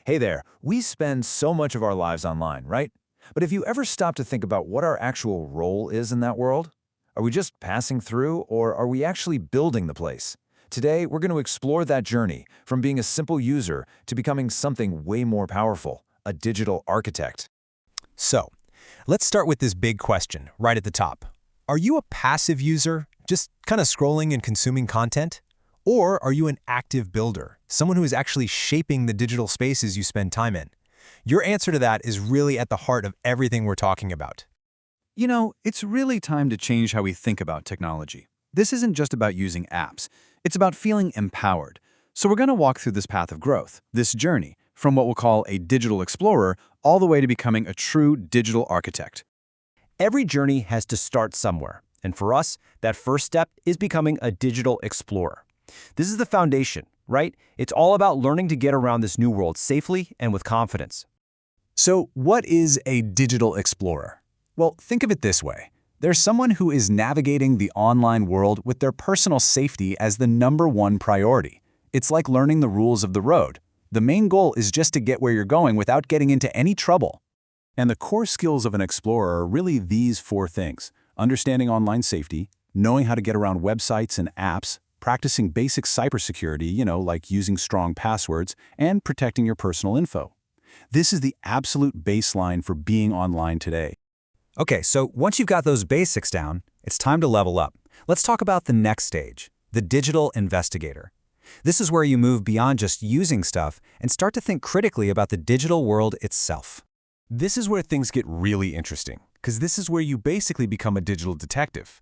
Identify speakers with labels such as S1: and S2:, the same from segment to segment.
S1: Hey there, we spend so much of our lives online, right? But have you ever stopped to think about what our actual role is in that world? Are we just passing through, or are we actually building the place? Today, we're going to explore that journey, from being a simple user to becoming something way more powerful, a digital architect.
S2: So, let's start with this big question right at the top. Are you a passive user, just kind of scrolling and consuming content? Or are you an active builder, someone who is actually shaping the digital spaces you spend time in? Your answer to that is really at the heart of everything we're talking about.
S3: You know, it's really time to change how we think about technology. This isn't just about using apps. It's about feeling empowered. So we're going to walk through this path of growth, this journey, from what we'll call a digital explorer all the way to becoming a true digital architect.
S2: Every journey has to start somewhere, and for us, that first step is becoming a digital explorer. This is the foundation, right? It's all about learning to get around this new world safely and with confidence.
S3: So what is a digital explorer? Well, think of it this way. There's someone who is navigating the online world with their personal safety as the #1 priority. It's like learning the rules of the road. The main goal is just to get where you're going without getting into any trouble. And the core skills of an explorer are really these 4 things: understanding online safety, knowing how to get around websites and apps, practicing basic cybersecurity, like using strong passwords, and protecting your personal info. This is the absolute baseline for being online today.
S2: Okay, so once you've got those basics down, it's time to level up. Let's talk about the next stage, the digital investigator. This is where you move beyond just using stuff and start to think critically about the digital world itself.
S4: This is where things get really interesting, because this is where you basically become a digital detective.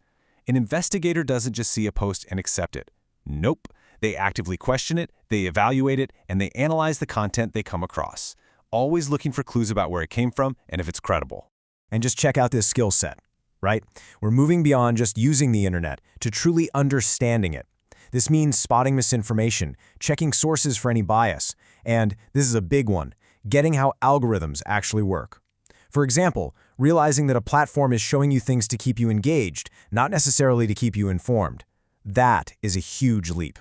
S4: An investigator doesn't just see a post and accept it. Nope. They actively question it, they evaluate it, and they analyze the content they come across, always looking for clues about where it came from and if it's credible.
S2: And just check out this skill set, right? We're moving beyond just using the internet to truly understanding it. This means spotting misinformation, checking sources for any bias, and this is a big one, getting how algorithms actually work. For example, realizing that a platform is showing you things to keep you engaged, not necessarily to keep you informed. That is a huge leap.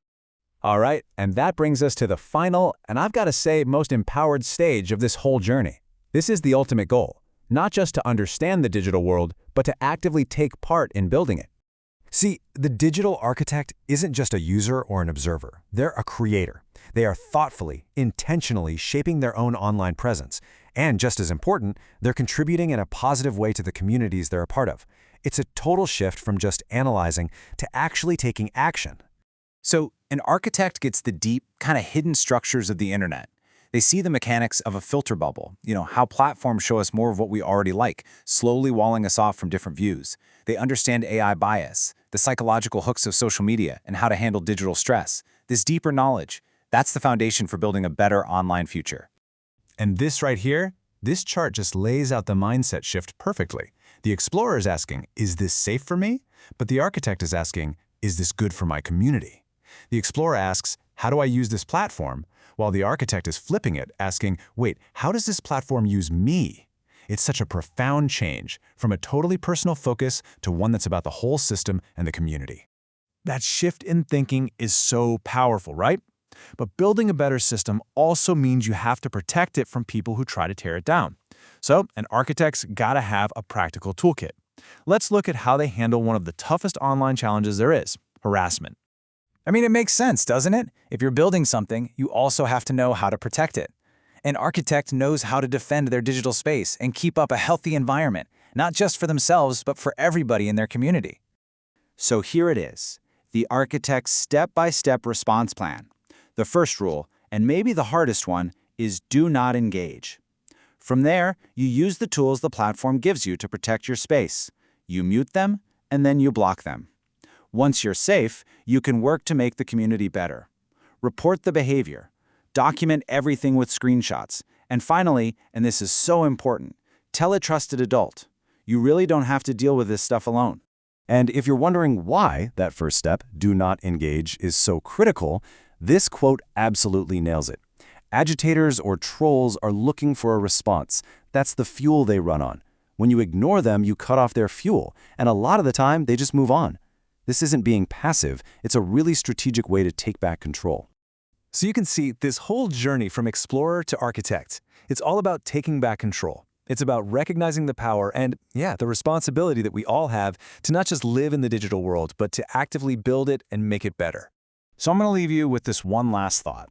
S3: All right, and that brings us to the final, and I've got to say, most empowered stage of this whole journey. This is the ultimate goal. Not just to understand the digital world, but to actively take part in building it.
S2: See, the digital architect isn't just a user or an observer. They're a creator. They are thoughtfully, intentionally shaping their own online presence. And just as important, they're contributing in a positive way to the communities they're a part of. It's a total shift from just analyzing to actually taking action.
S5: So an architect gets the deep, kind of hidden structures of the internet. They see the mechanics of a filter bubble, how platforms show us more of what we already like, slowly walling us off from different views. They understand AI bias, the psychological hooks of social media, and how to handle digital stress. This deeper knowledge, that's the foundation for building a better online future.
S4: And this right here, this chart just lays out the mindset shift perfectly. The explorer is asking, is this safe for me? But the architect is asking, is this good for my community? The explorer asks, how do I use this platform? While the architect is flipping it, asking, wait, how does this platform use me? It's such a profound change from a totally personal focus to one that's about the whole system and the community.
S3: That shift in thinking is so powerful, right? But building a better system also means you have to protect it from people who try to tear it down. So an architect's gotta have a practical toolkit. Let's look at how they handle one of the toughest online challenges there is: harassment.
S5: I mean, it makes sense, doesn't it? If you're building something, you also have to know how to protect it. An architect knows how to defend their digital space and keep up a healthy environment, not just for themselves, but for everybody in their community. So here it is, the architect's step-by-step response plan. The first rule, and maybe the hardest one, is do not engage. From there, you use the tools the platform gives you to protect your space. You mute them, and then you block them. Once you're safe, you can work to make the community better. Report the behavior. Document everything with screenshots. And finally, and this is so important, tell a trusted adult. You really don't have to deal with this stuff alone.
S3: And if you're wondering why that first step, do not engage, is so critical, this quote absolutely nails it. Agitators or trolls are looking for a response. That's the fuel they run on. When you ignore them, you cut off their fuel, and a lot of the time, they just move on. This isn't being passive, it's a really strategic way to take back control.
S4: So you can see this whole journey from explorer to architect. It's all about taking back control. It's about recognizing the power and, the responsibility that we all have to not just live in the digital world, but to actively build it and make it better.
S5: So I'm going to leave you with this one last thought.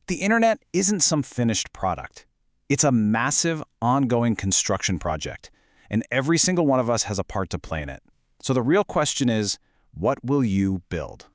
S5: The internet isn't some finished product. It's a massive, ongoing construction project, and every single one of us has a part to play in it. So the real question is, what will you build?